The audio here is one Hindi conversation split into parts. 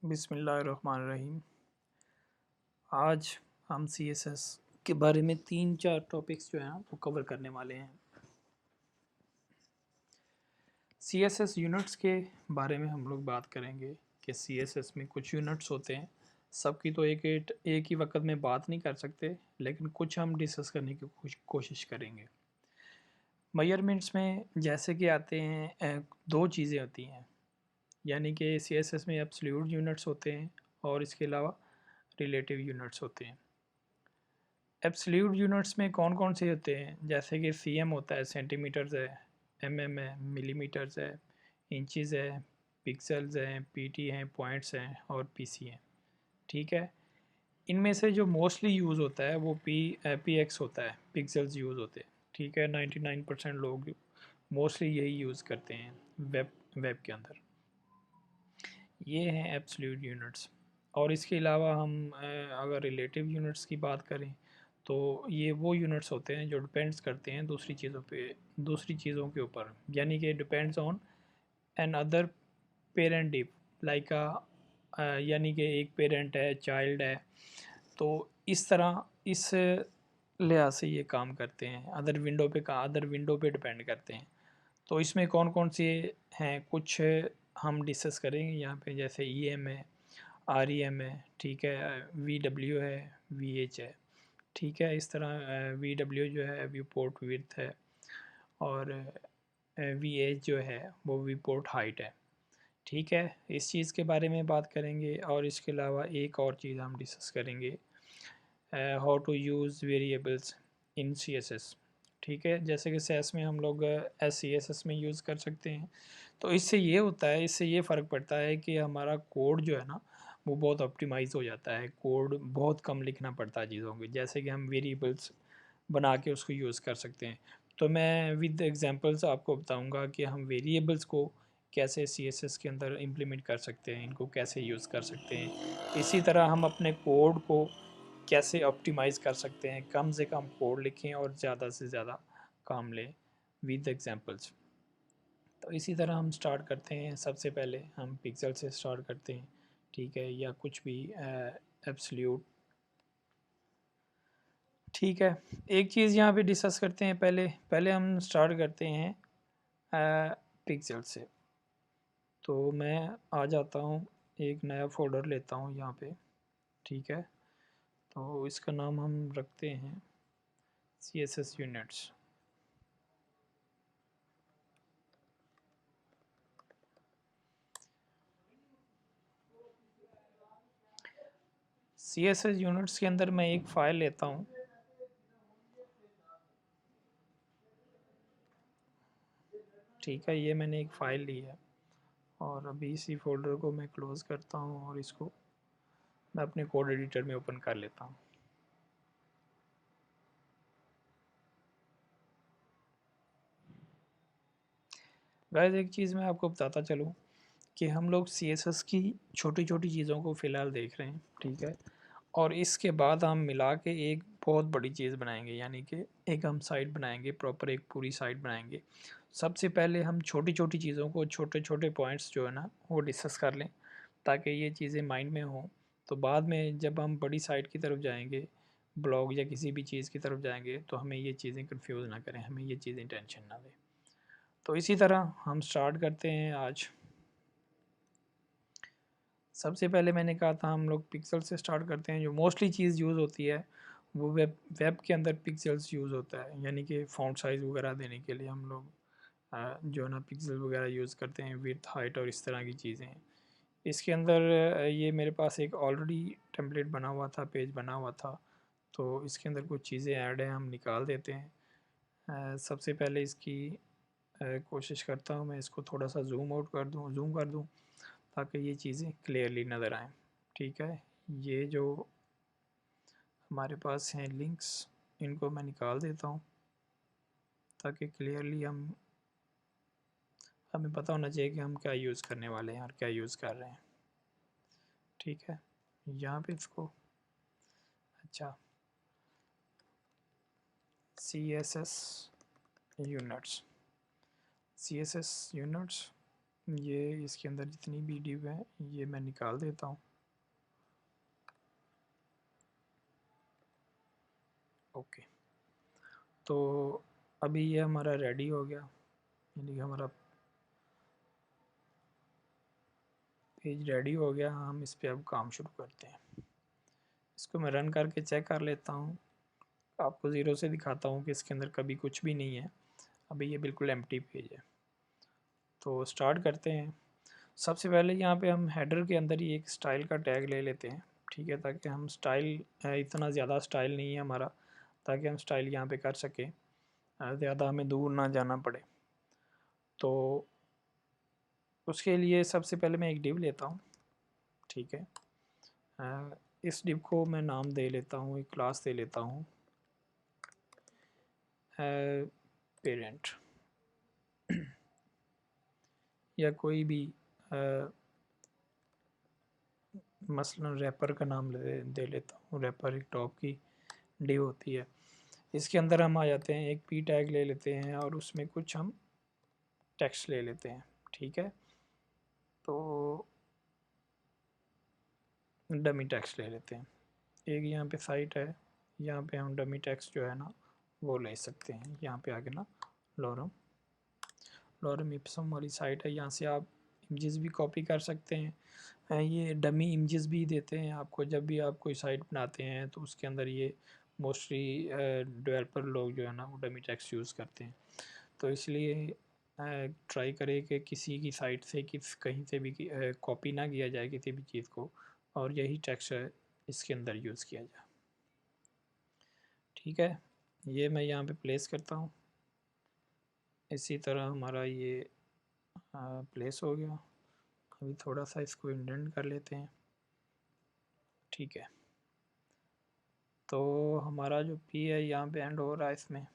बिस्मिल्लाहिर्रहमानिर्रहीम। आज हम CSS के बारे में 3-4 टॉपिक्स जो हैं वो कवर करने वाले हैं। CSS यूनिट्स के बारे में हम लोग बात करेंगे कि CSS में कुछ यूनिट्स होते हैं। सबकी तो एक ही वक्त में बात नहीं कर सकते, लेकिन कुछ हम डिस्कस करने की कोशिश करेंगे। मेजरमेंट्स में जैसे कि आते हैं दो चीज़ें होती हैं, यानी कि CSS में एब्सोल्यूट यूनिट्स होते हैं और इसके अलावा रिलेटिव यूनिट्स होते हैं। एब्सोल्यूट यूनिट्स में कौन कौन से होते हैं, जैसे कि cm होता है, सेंटीमीटर्स है, mm है, मिलीमीटर्स है, इंचज़ है, पिक्सल्स हैं, pt हैं, पॉइंट्स हैं और pc हैं। ठीक है, इनमें से जो मोस्टली यूज़ होता है वो px होता है, पिक्सल्स यूज़ होते हैं। ठीक है, 99% लोग मोस्टली यही यूज़ करते हैं वेब के अंदर। ये हैं एब्सोल्यूट यूनिट्स। और इसके अलावा हम अगर रिलेटिव यूनिट्स की बात करें तो ये वो यूनिट्स होते हैं जो डिपेंड्स करते हैं दूसरी चीज़ों के ऊपर, यानी कि depends on an other parent if like यानी कि एक पेरेंट है, चाइल्ड है, तो इस तरह इस लिहाज से ये काम करते हैं, अदर विंडो पे डिपेंड करते हैं। तो इसमें कौन कौन से हैं कुछ हम डिस्कस करेंगे यहाँ पे, जैसे EM है, REM है, ठीक है, VW है, VH है। ठीक है, इस तरह VW जो है व्यू पोर्ट विड्थ है और VH जो है वो व्यू पोर्ट हाइट है। ठीक है, इस चीज़ के बारे में बात करेंगे और इसके अलावा एक और चीज़ हम डिस्कस करेंगे, how to use variables in CSS। ठीक है, जैसे कि सेस में हम लोग SCSS में यूज़ कर सकते हैं। तो इससे ये होता है, इससे ये फ़र्क पड़ता है कि हमारा कोड जो है ना वो बहुत ऑप्टिमाइज़ हो जाता है, कोड बहुत कम लिखना पड़ता है चीज़ों के, जैसे कि हम वेरिएबल्स बना के उसको यूज़ कर सकते हैं। तो मैं विद एग्जांपल्स आपको बताऊंगा कि हम वेरिएबल्स को कैसे CSS के अंदर इम्प्लीमेंट कर सकते हैं, इनको कैसे यूज़ कर सकते हैं। इसी तरह हम अपने कोड को कैसे ऑप्टिमाइज़ कर सकते हैं, कम से कम कोड लिखें और ज़्यादा से ज़्यादा काम लें विद एग्जांपल्स। तो इसी तरह हम स्टार्ट करते हैं। सबसे पहले हम पिक्सल से स्टार्ट करते हैं, ठीक है, या कुछ भी एब्सोल्यूट। ठीक है, एक चीज़ यहाँ पे डिस्कस करते हैं। पहले पहले हम स्टार्ट करते हैं पिक्सल से। तो मैं आ जाता हूँ, एक नया फोल्डर लेता हूँ यहाँ पे। ठीक है, तो इसका नाम हम रखते हैं CSS यूनिट्स। CSS यूनिट्स के अंदर मैं एक फ़ाइल लेता हूँ। ठीक है, ये मैंने एक फ़ाइल ली है और अभी इसी फोल्डर को मैं क्लोज़ करता हूँ और इसको मैं अपने कोड एडिटर में ओपन कर लेता हूँ। गाइस, एक चीज़ मैं आपको बताता चलूँ कि हम लोग CSS की छोटी छोटी चीज़ों को फ़िलहाल देख रहे हैं। ठीक है, और इसके बाद हम मिला के एक बहुत बड़ी चीज़ बनाएंगे, यानी कि एक हम साइट बनाएंगे, प्रॉपर एक पूरी साइट बनाएंगे। सबसे पहले हम छोटी छोटी चीज़ों को, छोटे छोटे पॉइंट्स जो है ना वो डिस्कस कर लें, ताकि ये चीज़ें माइंड में हों। तो बाद में जब हम बड़ी साइट की तरफ जाएंगे, ब्लॉग या किसी भी चीज़ की तरफ जाएंगे, तो हमें ये चीज़ें कंफ्यूज ना करें, हमें ये चीज़ें टेंशन ना दें। तो इसी तरह हम स्टार्ट करते हैं आज। सबसे पहले मैंने कहा था हम लोग पिक्सल से स्टार्ट करते हैं। जो मोस्टली चीज़ यूज़ होती है वो वेब के अंदर पिक्सल्स यूज़ होता है, यानी कि फ़ॉन्ट साइज़ वगैरह देने के लिए हम लोग जो है ना पिक्सल वगैरह यूज़ करते हैं, विड्थ, हाइट और इस तरह की चीज़ें हैं। इसके अंदर ये मेरे पास एक ऑलरेडी टेम्पलेट बना हुआ था, पेज बना हुआ था, तो इसके अंदर कुछ चीज़ें ऐड हैं, हम निकाल देते हैं। सबसे पहले इसकी कोशिश करता हूँ मैं इसको थोड़ा सा जूम कर दूँ, ताकि ये चीज़ें क्लियरली नज़र आएँ। ठीक है, ये जो हमारे पास हैं लिंक्स, इनको मैं निकाल देता हूँ ताकि क्लियरली हमें पता होना चाहिए कि हम क्या यूज़ करने वाले हैं और क्या यूज़ कर रहे हैं। ठीक है, यहाँ पे इसको, अच्छा, CSS यूनिट्स, CSS यूनिट्स ये इसके अंदर जितनी भी डिव है ये मैं निकाल देता हूँ। ओके, तो अभी ये हमारा रेडी हो गया, यानी कि हमारा पेज रेडी हो गया। हम इस पे अब काम शुरू करते हैं। इसको मैं रन करके चेक कर लेता हूँ, आपको ज़ीरो से दिखाता हूँ कि इसके अंदर कभी कुछ भी नहीं है। अभी ये बिल्कुल एम्प्टी पेज है। तो स्टार्ट करते हैं। सबसे पहले यहाँ पे हम हेडर के अंदर ही एक स्टाइल का टैग ले लेते हैं, ठीक है, ताकि हम स्टाइल, इतना ज़्यादा स्टाइल नहीं है हमारा, ताकि हम स्टाइल यहाँ पे कर सकें, ज़्यादा हमें दूर ना जाना पड़े। तो उसके लिए सबसे पहले मैं एक डिव लेता हूँ, ठीक है। इस डिव को मैं नाम दे लेता हूँ, एक क्लास दे लेता हूँ पेरेंट, या कोई भी मसलन रैपर का नाम दे लेता हूँ। रैपर एक टॉप की डिव होती है। इसके अंदर हम आ जाते हैं, एक पी टैग ले लेते हैं और उसमें कुछ हम टेक्स्ट ले लेते हैं, ठीक है। तो डमी टेक्स्ट ले लेते हैं। एक यहाँ पे साइट है, यहाँ पे हम डमी टेक्स्ट जो है ना वो ले सकते हैं। यहाँ पे आके ना लॉरम लॉरम इप्सम वाली साइट है, यहाँ से आप इमेजेस भी कॉपी कर सकते हैं। ये डमी इमेजेस भी देते हैं आपको। जब भी आप कोई साइट बनाते हैं तो उसके अंदर ये मोस्टली डेवलपर लोग जो है ना वो डमी टेक्स्ट यूज़ करते हैं। तो इसलिए ट्राई करें कि किसी की साइट से कहीं से भी कॉपी ना किया जाए किसी भी चीज़ को, और यही टेक्स्ट इसके अंदर यूज़ किया जाए, ठीक है। ये मैं यहाँ पे प्लेस करता हूँ। इसी तरह हमारा ये प्लेस हो गया। अभी थोड़ा सा इसको इंडेंट कर लेते हैं, ठीक है। तो हमारा जो पी है यहाँ पे एंड हो रहा है इसमें।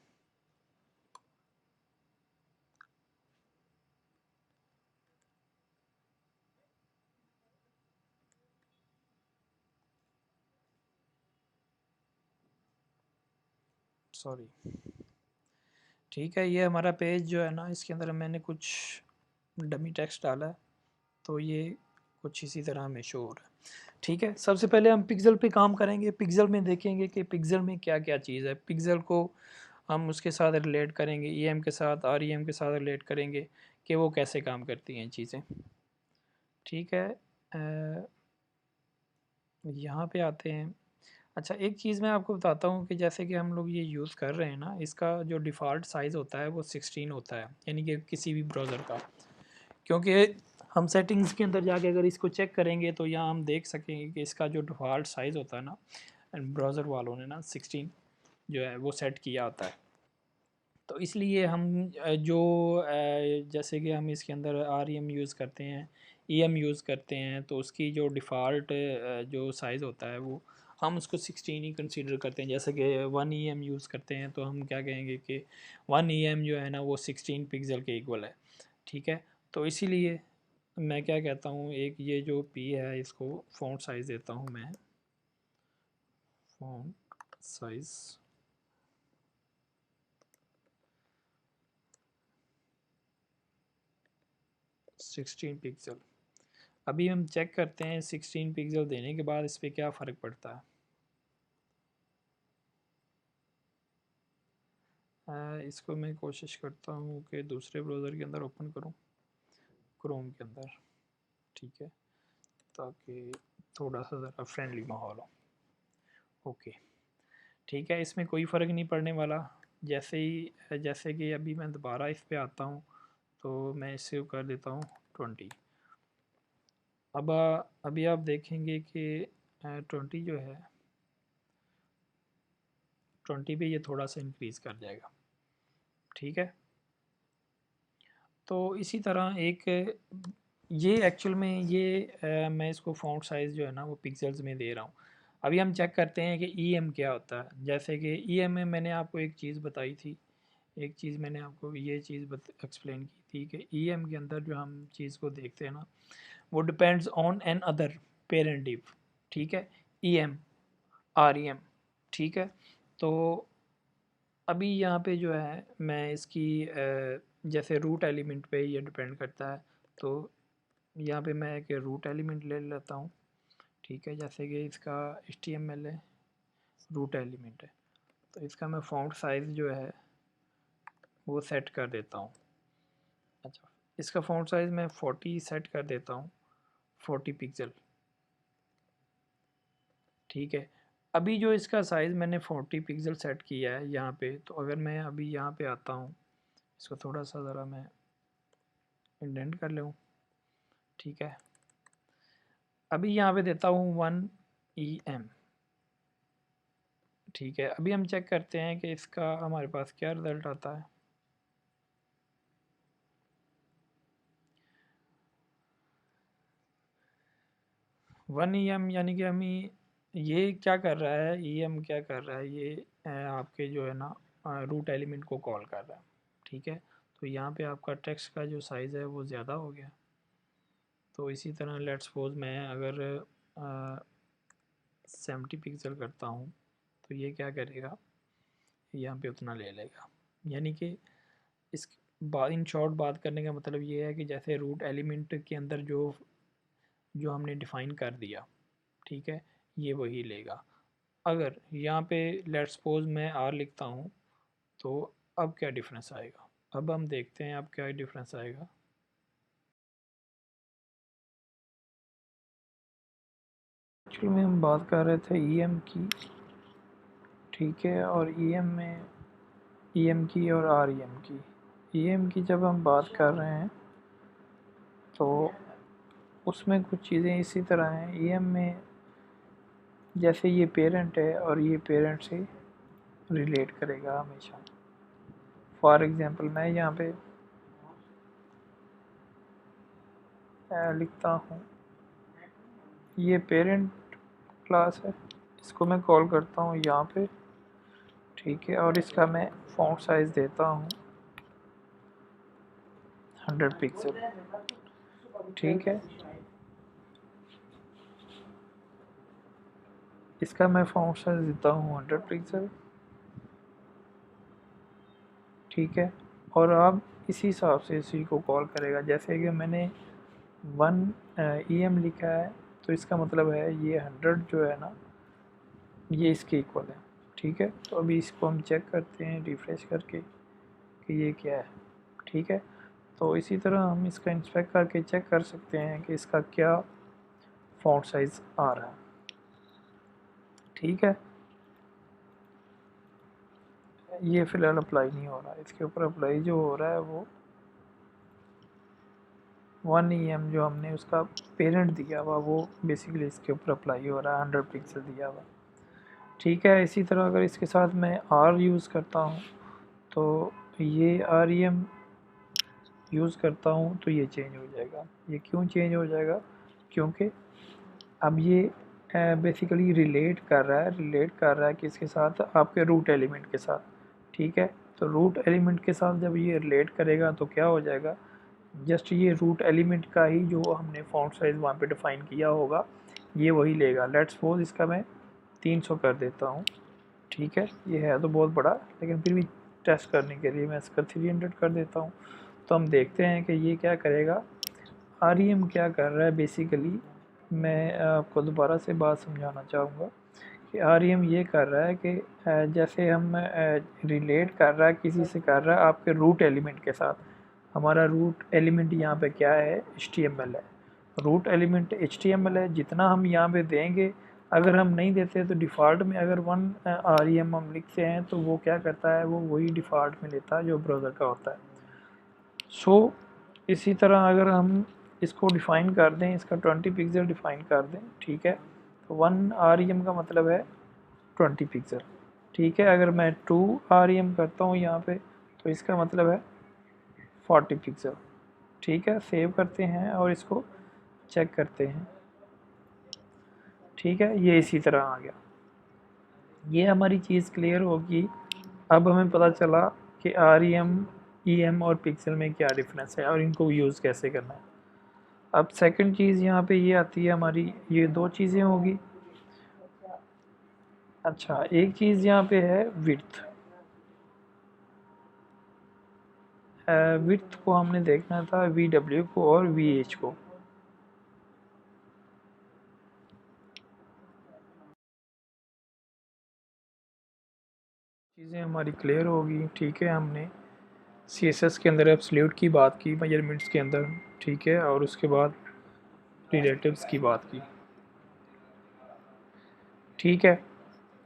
सॉरी, ठीक है। ये हमारा पेज जो है ना, इसके अंदर मैंने कुछ डमी टेक्स्ट डाला है, तो ये कुछ इसी तरह हमें शो हो रहा है, ठीक है। सबसे पहले हम पिक्सल पे काम करेंगे। पिक्सल में देखेंगे कि पिक्सल में क्या क्या चीज़ है। पिक्सल को हम उसके साथ रिलेट करेंगे, ईएम के साथ, आरईएम के साथ रिलेट करेंगे कि वो कैसे काम करती हैं चीज़ें, ठीक है। यहाँ पे आते हैं। अच्छा, एक चीज़ मैं आपको बताता हूँ कि जैसे कि हम लोग ये यूज़ कर रहे हैं ना, इसका जो डिफ़ॉल्ट साइज़ होता है वो 16 होता है, यानी कि किसी भी ब्राउज़र का। क्योंकि हम सेटिंग्स के अंदर जाके अगर इसको चेक करेंगे तो यहाँ हम देख सकेंगे कि इसका जो डिफ़ॉल्ट साइज़ होता है ना, ब्राउज़र वालों ने ना 16 जो है वो सेट किया होता है। तो इसलिए हम जैसे कि हम इसके अंदर आरईएम यूज़ करते हैं, ईएम यूज़ करते हैं, तो उसकी जो डिफ़ॉल्ट जो साइज़ होता है वो हम उसको 16 ही कंसीडर करते हैं। जैसे कि 1 ईएम यूज़ करते हैं तो हम क्या कहेंगे कि 1 ईएम जो है ना वो 16 पिक्सल के इक्वल है, ठीक है। तो इसीलिए मैं क्या कहता हूँ, एक ये जो पी है इसको फ़ॉन्ट साइज़ देता हूँ मैं, फ़ॉन्ट साइज़ 16 पिक्सल। अभी हम चेक करते हैं 16 पिक्सल देने के बाद इस पर क्या फ़र्क पड़ता है। इसको मैं कोशिश करता हूँ कि दूसरे ब्राउज़र के अंदर ओपन करूँ, क्रोम के अंदर, ठीक है, ताकि थोड़ा सा ज़रा फ्रेंडली माहौल हो। ओके, ठीक है, इसमें कोई फ़र्क नहीं पड़ने वाला। जैसे कि अभी मैं दोबारा इस पे आता हूँ तो मैं इसे कर देता हूँ 20। अब अभी आप देखेंगे कि 20 जो है, 20 पे ये थोड़ा सा इंक्रीज़ कर जाएगा, ठीक है। तो इसी तरह एक ये एक्चुअल में ये मैं इसको फ़ॉन्ट साइज़ जो है ना वो पिक्सल्स में दे रहा हूँ। अभी हम चेक करते हैं कि ईएम क्या होता है। जैसे कि ईएम में मैंने आपको एक चीज़ बताई थी, एक चीज़ मैंने आपको ये चीज़ एक्सप्लेन की थी कि ईएम के अंदर जो हम चीज़ को देखते हैं ना वो depends on an other parent div, ठीक है, ईएम आरईएम, ठीक है। तो अभी यहाँ पे जो है मैं इसकी जैसे रूट एलिमेंट पे ये डिपेंड करता है, तो यहाँ पे मैं एक रूट एलिमेंट ले लेता हूँ, ठीक है। जैसे कि इसका HTML है, रूट एलिमेंट है, तो इसका मैं फ़ॉन्ट साइज़ जो है वो सेट कर देता हूँ। अच्छा, इसका फ़ॉन्ट साइज़ मैं 40 सेट कर देता हूँ, 40 पिक्सल, ठीक है। अभी जो इसका साइज़ मैंने 40 पिक्सल सेट किया है यहाँ पे, तो अगर मैं अभी यहाँ पे आता हूँ, इसको थोड़ा सा ज़रा मैं इंडेंट कर लूँ, ठीक है। अभी यहाँ पे देता हूँ 1 EM, ठीक है। अभी हम चेक करते हैं कि इसका हमारे पास क्या रिज़ल्ट आता है। वन EM यानी कि हम ये क्या कर रहा है, EM क्या कर रहा है, ये आपके जो है ना रूट एलिमेंट को कॉल कर रहा है, ठीक है। तो यहाँ पे आपका टेक्स्ट का जो साइज़ है वो ज़्यादा हो गया। तो इसी तरह लेट्स सपोज मैं अगर 70 पिक्सल करता हूँ, तो ये क्या करेगा, यहाँ पे उतना ले लेगा। यानी कि इस इन शॉर्ट बात करने का मतलब ये है कि जैसे रूट एलिमेंट के अंदर जो जो हमने डिफ़ाइन कर दिया, ठीक है, ये वही लेगा। अगर यहाँ पे लेट्स सपोज मैं R लिखता हूँ, तो अब क्या डिफरेंस आएगा, अब हम देखते हैं अब क्या डिफरेंस आएगा। एक्चुअली में हम बात कर रहे थे EM की, ठीक है, और EM की और REM की। EM की जब हम बात कर रहे हैं तो उसमें कुछ चीज़ें इसी तरह हैं। EM में जैसे ये पेरेंट है और ये पेरेंट से रिलेट करेगा हमेशा। फॉर एग्ज़ाम्पल मैं यहाँ पे लिखता हूँ, ये पेरेंट क्लास है, इसको मैं कॉल करता हूँ यहाँ पे, ठीक है, और इसका मैं फ़ॉन्ट साइज़ देता हूँ 100 पिक्सल, ठीक है। इसका मैं फ़ॉन्ट साइज़ देता हूँ 100 पिक्सल, ठीक है। और अब इसी हिसाब से इसी को कॉल करेगा। जैसे कि मैंने 1 EM लिखा है, तो इसका मतलब है ये 100 जो है ना, ये इसके इक्वल है, ठीक है। तो अभी इसको हम चेक करते हैं रिफ्रेश करके कि ये क्या है, ठीक है। तो इसी तरह हम इसका इंस्पेक्ट करके चेक कर सकते हैं कि इसका क्या फ़ॉन्ट साइज़ आ रहा है, ठीक है। ये फ़िलहाल अप्लाई नहीं हो रहा, इसके ऊपर अप्लाई जो हो रहा है वो 1 EM जो हमने उसका पेरेंट दिया हुआ वो बेसिकली इसके ऊपर अप्लाई हो रहा है, 100 पिक्सल दिया हुआ, ठीक है। इसी तरह अगर इसके साथ मैं R यूज़ करता हूँ, तो ये REM यूज़ करता हूँ तो ये चेंज हो जाएगा। ये क्यों चेंज हो जाएगा, क्योंकि अब ये बेसिकली रिलेट कर रहा है किसके साथ, आपके रूट एलिमेंट के साथ, ठीक है। तो रूट एलिमेंट के साथ जब ये रिलेट करेगा तो क्या हो जाएगा, जस्ट ये रूट एलिमेंट का ही जो हमने फ़ॉन्ट साइज़ वहाँ पे डिफ़ाइन किया होगा ये वही लेगा। लेट्स सपोज इसका मैं 300 कर देता हूँ, ठीक है। ये है तो बहुत बड़ा, लेकिन फिर भी टेस्ट करने के लिए मैं इसका 300 कर देता हूँ। तो हम देखते हैं कि ये क्या करेगा। REM क्या कर रहा है बेसिकली, मैं आपको दोबारा से बात समझाना चाहूँगा कि REM ये कर रहा है कि जैसे हम रिलेट कर रहा है किसी से कर रहा है आपके रूट एलिमेंट के साथ। हमारा रूट एलिमेंट यहाँ पे क्या है, HTML है। रूट एलिमेंट HTML है, जितना हम यहाँ पे देंगे, अगर हम नहीं देते तो डिफ़ॉल्ट में अगर 1 REM हम लिखते हैं तो वो क्या करता है, वो वही डिफ़ॉल्ट में लेता है जो ब्राउज़र का होता है। सो इसी तरह अगर हम इसको डिफ़ाइन कर दें, इसका 20 पिक्सल डिफ़ाइन कर दें, ठीक है, तो 1 REM का मतलब है 20 पिक्सल, ठीक है। अगर मैं 2 REM करता हूँ यहाँ पे, तो इसका मतलब है 40 पिक्सल, ठीक है। सेव करते हैं और इसको चेक करते हैं, ठीक है। ये इसी तरह आ गया। ये हमारी चीज़ क्लियर होगी। अब हमें पता चला कि REM, EM और पिक्सल में क्या डिफरेंस है और इनको यूज़ कैसे करना है। अब सेकंड चीज़ यहाँ पे ये आती है हमारी, ये दो चीज़ें होगी। अच्छा, एक चीज़ यहाँ पे है विड्थ, विड्थ को हमने देखना था VW को और VH को। चीज़ें हमारी क्लियर होगी, ठीक है। हमने CSS के अंदर एब्सोल्यूट की बात की मेजरमेंट्स के अंदर, ठीक है, और उसके बाद रिलेटिव्स की बात की, ठीक है।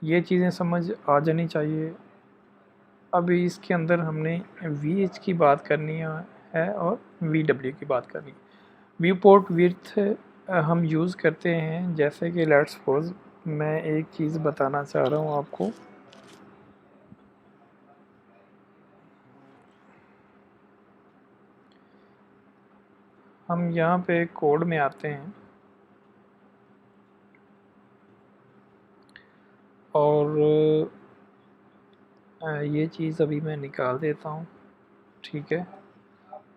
ये चीज़ें समझ आ जानी चाहिए। अभी इसके अंदर हमने VH की बात करनी है और VW की बात करनी है। व्यू पोर्ट विड्थ हम यूज़ करते हैं, जैसे कि लेट्स सपोज मैं एक चीज़ बताना चाह रहा हूँ आपको। हम यहाँ पे कोड में आते हैं और ये चीज़ अभी मैं निकाल देता हूँ, ठीक है।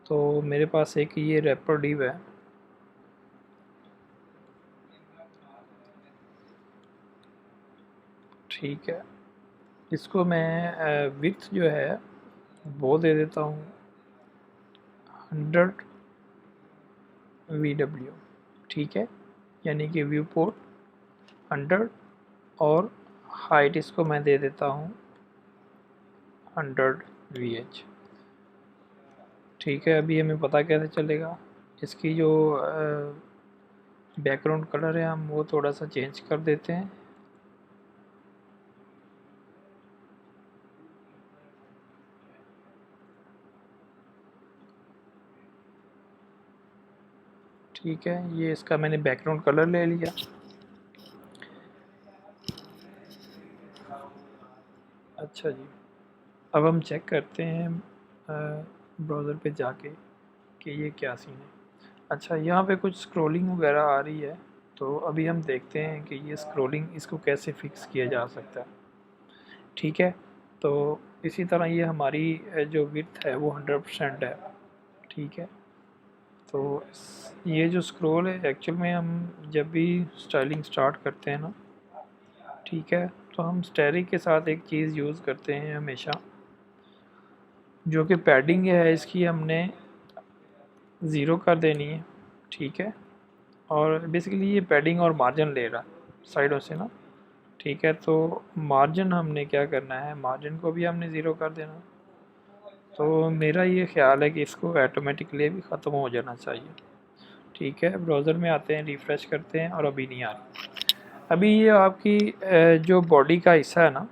तो मेरे पास एक ये रैपर डिव है, ठीक है। इसको मैं विड्थ जो है वो दे देता हूँ 100 VW, ठीक है, यानी कि व्यू पोर्ट 100 और हाइट इसको मैं दे देता हूँ 100 VH, ठीक है। अभी हमें पता कैसे चलेगा, इसकी जो बैकग्राउंड कलर है हम वो थोड़ा सा चेंज कर देते हैं, ठीक है। ये इसका मैंने बैकग्राउंड कलर ले लिया। अच्छा जी, अब हम चेक करते हैं ब्राउज़र पे जाके कि ये क्या सीन है। अच्छा, यहाँ पे कुछ स्क्रॉलिंग वगैरह आ रही है, तो अभी हम देखते हैं कि ये स्क्रॉलिंग इसको कैसे फिक्स किया जा सकता है, ठीक है। तो इसी तरह ये हमारी जो विड्थ है वो 100% है, ठीक है। तो ये जो स्क्रॉल है एक्चुअल में हम जब भी स्टाइलिंग स्टार्ट करते हैं ना, ठीक है, तो हम स्टेरिक के साथ एक चीज़ यूज़ करते हैं हमेशा, जो कि पैडिंग है इसकी हमने ज़ीरो कर देनी है, ठीक है। और बेसिकली ये पैडिंग और मार्जिन ले रहा है साइडों से ना, ठीक है। तो मार्जिन हमने क्या करना है, मार्जिन को भी हमने ज़ीरो कर देना। तो मेरा ये ख्याल है कि इसको ऑटोमेटिकली भी ख़त्म हो जाना चाहिए, ठीक है। ब्राउज़र में आते हैं, रिफ़्रेश करते हैं और अभी नहीं आ रही। अभी ये आपकी जो बॉडी का हिस्सा है ना,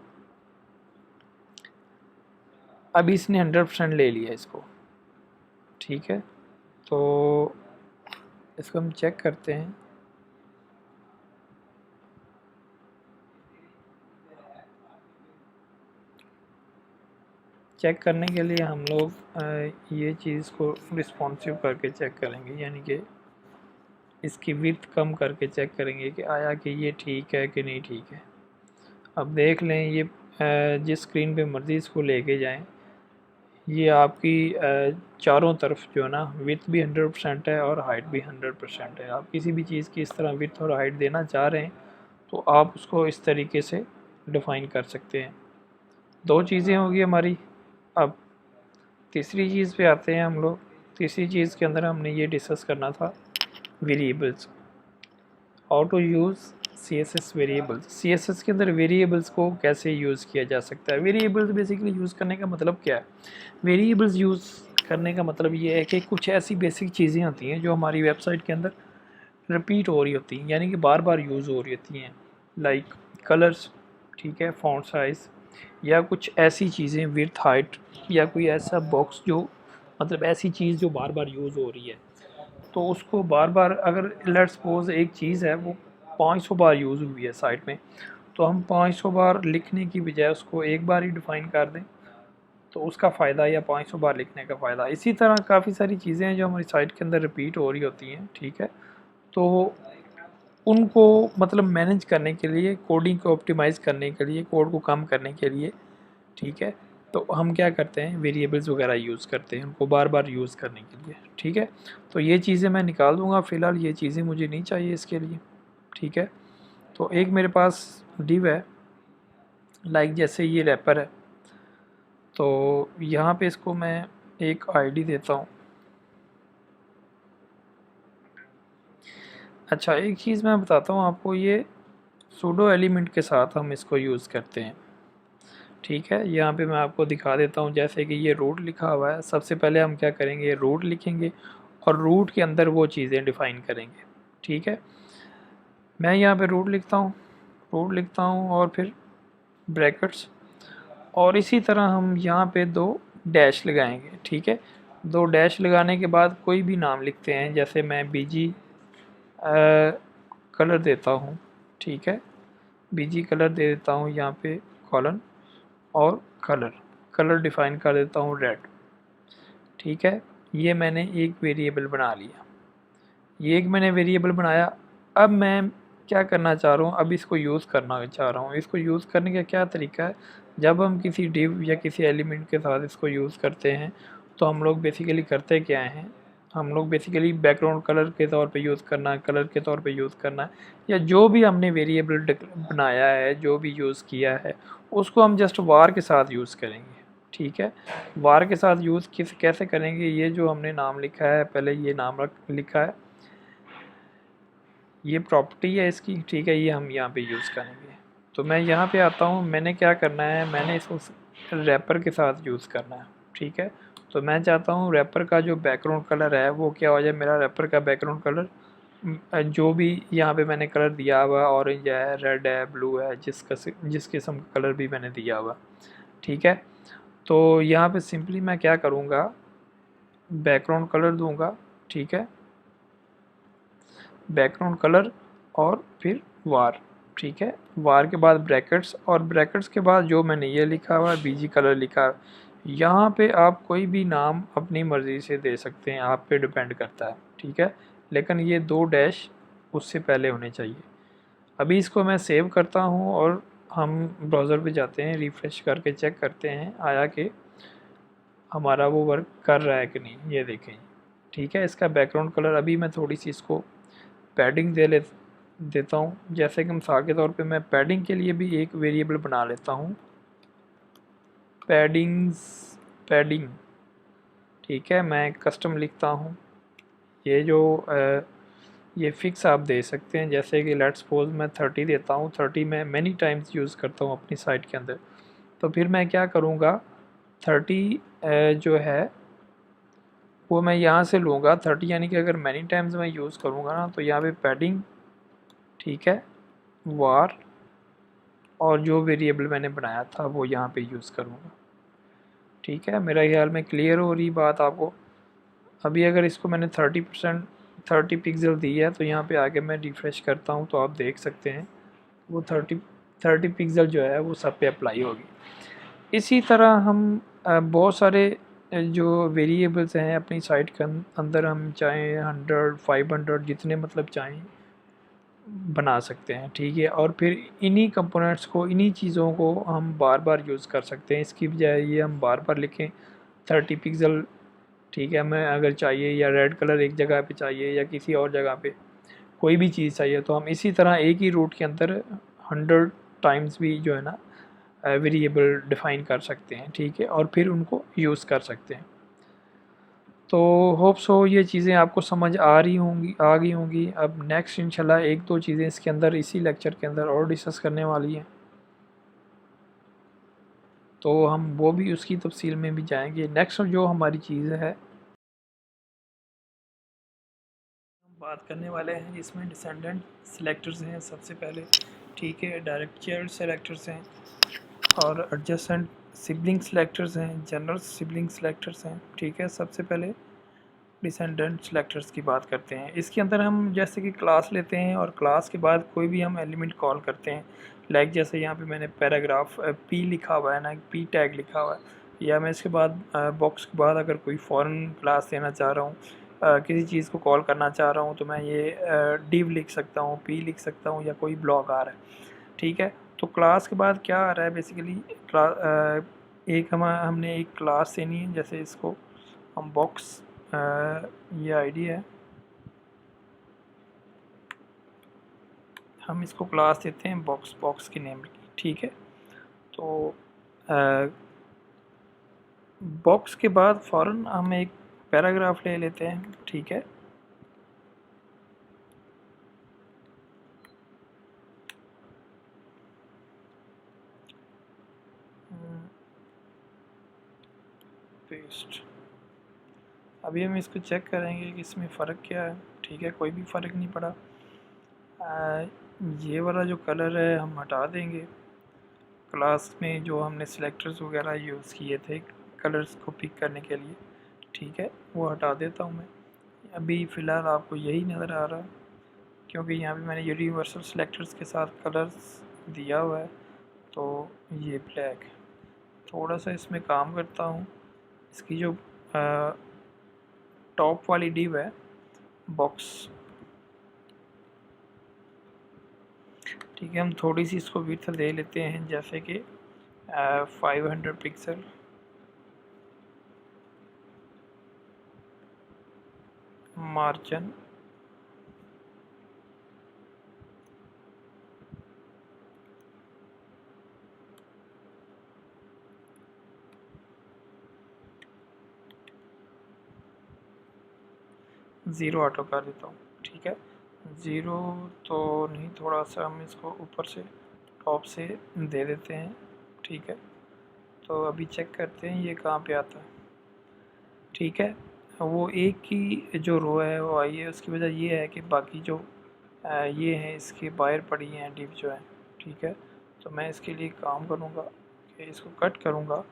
अभी इसने 100% ले लिया इसको, ठीक है। तो इसको हम चेक करते हैं। चेक करने के लिए हम लोग ये चीज़ को रिस्पॉन्सिव करके चेक करेंगे, यानी कि इसकी विड्थ कम करके चेक करेंगे कि आया कि ये ठीक है कि नहीं ठीक है। अब देख लें, ये जिस स्क्रीन पे मर्ज़ी इसको लेके जाएं, ये आपकी चारों तरफ जो है ना विड्थ भी 100% है और हाइट भी 100% है। आप किसी भी चीज़ की इस तरह विड्थ और हाइट देना चाह रहे हैं तो आप उसको इस तरीके से डिफ़ाइन कर सकते हैं। दो चीज़ें होगी हमारी। अब तीसरी चीज़ पे आते हैं हम लोग। तीसरी चीज़ के अंदर हमने ये डिस्कस करना था variables, how to use CSS variables. CSS के अंदर वेरिएबल्स को कैसे यूज़ किया जा सकता है। वेरिएबल्स बेसिकली यूज़ करने का मतलब क्या है, वेरिएबल्स यूज़ करने का मतलब ये है कि कुछ ऐसी बेसिक चीज़ें होती हैं जो हमारी वेबसाइट के अंदर रिपीट हो रही होती हैं, यानी कि बार बार यूज़ हो रही होती हैं, लाइक कलर्स, ठीक है, फॉन्ट साइज़, या कुछ ऐसी चीज़ें विड्थ हाइट, या कोई ऐसा बॉक्स जो मतलब ऐसी चीज़ जो बार बार यूज़ हो रही है। तो उसको बार बार, अगर लेट्स सपोज एक चीज़ है वो 500 बार यूज़ हुई है साइट में, तो हम 500 बार लिखने की बजाय उसको एक बार ही डिफ़ाइन कर दें तो उसका फ़ायदा, या 500 बार लिखने का फ़ायदा। इसी तरह काफ़ी सारी चीज़ें हैं जो हमारी साइट के अंदर रिपीट हो रही होती हैं, ठीक है। तो उनको मतलब मैनेज करने के लिए, कोडिंग को ऑप्टिमाइज़ करने के लिए, कोड को कम करने के लिए, ठीक है, तो हम क्या करते हैं, वेरिएबल्स वगैरह यूज़ करते हैं उनको बार बार यूज़ करने के लिए, ठीक है। तो ये चीज़ें मैं निकाल दूँगा, फ़िलहाल ये चीज़ें मुझे नहीं चाहिए इसके लिए, ठीक है। तो एक मेरे पास डिव है, लाइक जैसे ये रैपर है, तो यहाँ पे इसको मैं एक आईडी देता हूँ। अच्छा, एक चीज़ मैं बताता हूँ आपको, ये सूडो एलिमेंट के साथ हम इसको यूज़ करते हैं। ठीक है, यहाँ पे मैं आपको दिखा देता हूँ। जैसे कि ये रूट लिखा हुआ है, सबसे पहले हम क्या करेंगे, रूट लिखेंगे और रूट के अंदर वो चीज़ें डिफ़ाइन करेंगे। ठीक है, मैं यहाँ पे रूट लिखता हूँ, और फिर ब्रैकेट्स, और इसी तरह हम यहाँ पे 2 डैश लगाएंगे। ठीक है, 2 डैश लगाने के बाद कोई भी नाम लिखते हैं, जैसे मैं बीजी कलर देता हूँ। ठीक है, बीजी कलर दे देता हूँ यहाँ पे, कॉलन, और कलर कलर डिफ़ाइन कर देता हूँ रेड। ठीक है, ये मैंने एक वेरिएबल बना लिया, ये एक मैंने वेरिएबल बनाया। अब मैं क्या करना चाह रहा हूँ, अब इसको यूज़ करना चाह रहा हूँ। इसको यूज़ करने का क्या तरीका है, जब हम किसी डिव या किसी एलिमेंट के साथ इसको यूज़ करते हैं तो हम लोग बेसिकली करते क्या हैं, हम लोग बेसिकली बैकग्राउंड कलर के तौर पे यूज़ करना है, कलर के तौर पे यूज़ करना है, या जो भी हमने वेरिएबल बनाया है, जो भी यूज़ किया है, उसको हम जस्ट वार के साथ यूज़ करेंगे। ठीक है, वार के साथ यूज़ कैसे करेंगे, ये जो हमने नाम लिखा है, पहले ये नाम लिखा है, ये प्रॉपर्टी है इसकी। ठीक है, ये हम यहाँ पे यूज़ करेंगे। तो मैं यहाँ पे आता हूँ, मैंने क्या करना है, मैंने इसको रैपर के साथ यूज़ करना है। ठीक है, तो मैं चाहता हूँ रैपर का जो बैकग्राउंड कलर है वो क्या हो जाए, मेरा रैपर का बैकग्राउंड कलर जो भी यहाँ पे मैंने कलर दिया हुआ, ऑरेंज है, रेड है, ब्लू है, जिस किस्म का कलर भी मैंने दिया हुआ। ठीक है, तो यहाँ पे सिंपली मैं क्या करूँगा, बैकग्राउंड कलर दूँगा। ठीक है, बैकग्राउंड कलर और फिर वार। ठीक है, वार के बाद ब्रैकेट्स, और ब्रैकेट्स के बाद जो मैंने ये लिखा हुआ है, बीजी कलर लिखा है। यहाँ पे आप कोई भी नाम अपनी मर्ज़ी से दे सकते हैं, आप पे डिपेंड करता है। ठीक है, लेकिन ये 2 डैश उससे पहले होने चाहिए। अभी इसको मैं सेव करता हूँ और हम ब्राउज़र पे जाते हैं, रिफ़्रेश करके चेक करते हैं आया कि हमारा वो वर्क कर रहा है कि नहीं, ये देखें। ठीक है, इसका बैकग्राउंड कलर, अभी मैं थोड़ी सी इसको पैडिंग देता हूँ। जैसे कि मिसाल के तौर पे मैं पैडिंग के लिए भी एक वेरिएबल बना लेता हूँ, पैडिंग। ठीक है, मैं कस्टम लिखता हूँ। ये जो ये फिक्स आप दे सकते हैं, जैसे कि लेट्स सपोज मैं 30 देता हूँ। 30 मैं मैनी टाइम्स यूज़ करता हूँ अपनी साइट के अंदर। तो फिर मैं क्या करूँगा, 30 जो है वो मैं यहाँ से लूँगा 30, यानी कि अगर मैनी टाइम्स मैं यूज़ करूँगा ना, तो यहाँ पे पैडिंग, ठीक है, वार, और जो वेरिएबल मैंने बनाया था वो यहाँ पे यूज़ करूँगा। ठीक है, मेरा ख्याल में क्लियर हो रही बात आपको। अभी अगर इसको मैंने 30 पिक्सल दी है, तो यहाँ पे आके मैं रिफ़्रेश करता हूँ तो आप देख सकते हैं वो 30 पिक्सल जो है वो सब पे अप्लाई होगी। इसी तरह हम बहुत सारे जो वेरिएबल्स हैं अपनी साइट के अंदर, हम चाहें 100, 500 जितने मतलब चाहें बना सकते हैं। ठीक है, और फिर इन्हीं कंपोनेंट्स को, इन्हीं चीज़ों को हम बार बार यूज़ कर सकते हैं। इसकी बजाय ये हम बार बार लिखें 30 पिक्सल। ठीक है, हमें अगर चाहिए या रेड कलर एक जगह पे चाहिए या किसी और जगह पे कोई भी चीज़ चाहिए, तो हम इसी तरह एक ही रूट के अंदर 100 टाइम्स भी जो है ना वेरिएबल डिफ़ाइन कर सकते हैं। ठीक है, और फिर उनको यूज़ कर सकते हैं। तो होप सो ये चीज़ें आपको समझ आ गई होंगी। अब नेक्स्ट इंशाल्लाह 1-2 चीज़ें इसके अंदर, इसी लेक्चर के अंदर और डिस्कस करने वाली हैं, तो हम वो भी उसकी तफसील में भी जाएंगे। नेक्स्ट जो हमारी चीज़ है, बात करने वाले हैं, इसमें डिसेंडेंट सिलेक्टर्स हैं सबसे पहले। ठीक है, डायरेक्ट चाइल्ड सिलेक्टर्स हैं, और एडजेसेंट सिबलिंग सिलेक्टर्स हैं, जनरल सिबलिंग सिलेक्टर्स हैं। ठीक है, सबसे पहले डिसेंडेंट सेलेक्टर्स की बात करते हैं। इसके अंदर हम जैसे कि क्लास लेते हैं, और क्लास के बाद कोई भी हम एलिमेंट कॉल करते हैं। लाइक जैसे यहाँ पे मैंने पैराग्राफ पी लिखा हुआ है ना, पी टैग लिखा हुआ है, या मैं इसके बाद बॉक्स के बाद अगर कोई फॉरेन क्लास लेना चाह रहा हूँ, किसी चीज़ को कॉल करना चाह रहा हूँ, तो मैं ये डिव लिख सकता हूँ, पी लिख सकता हूँ, या कोई ब्लॉक आ रहा है। ठीक है, तो क्लास के बाद क्या आ रहा है बेसिकली, एक हमने एक क्लास लेनी है, जैसे इसको हम बॉक्स, ये आईडी है, हम इसको क्लास देते हैं बॉक्स की नेम की। ठीक है, तो बॉक्स के बाद फ़ौरन हम एक पैराग्राफ ले लेते हैं, ठीक है। पेस्ट। अभी हम इसको चेक करेंगे कि इसमें फ़र्क क्या है, ठीक है। कोई भी फ़र्क नहीं पड़ा। ये वाला जो कलर है हम हटा देंगे। क्लास में जो हमने सिलेक्टर्स वगैरह यूज़ किए थे कलर्स को पिक करने के लिए, ठीक है, वो हटा देता हूँ मैं। अभी फ़िलहाल आपको यही नज़र आ रहा है, क्योंकि यहाँ पे मैंने यूनिवर्सल सिलेक्टर्स के साथ कलर्स दिया हुआ है। तो ये ब्लैक, थोड़ा सा इसमें काम करता हूँ। इसकी जो टॉप वाली डिव है बॉक्स, ठीक है, हम थोड़ी सी इसको विड्थ दे लेते हैं, जैसे कि 500 पिक्सल। मार्जिन 0 ऑटो कर देता हूँ, ठीक है। 0 तो नहीं, थोड़ा सा हम इसको ऊपर से टॉप से दे देते हैं, ठीक है। तो अभी चेक करते हैं ये कहाँ पे आता है, ठीक है। वो एक की जो रो है वो आई है, उसकी वजह ये है कि बाकी जो ये हैं इसके बाहर पड़ी हैं डिव जो है, ठीक है। तो मैं इसके लिए काम करूँगा कि इसको कट करूँगा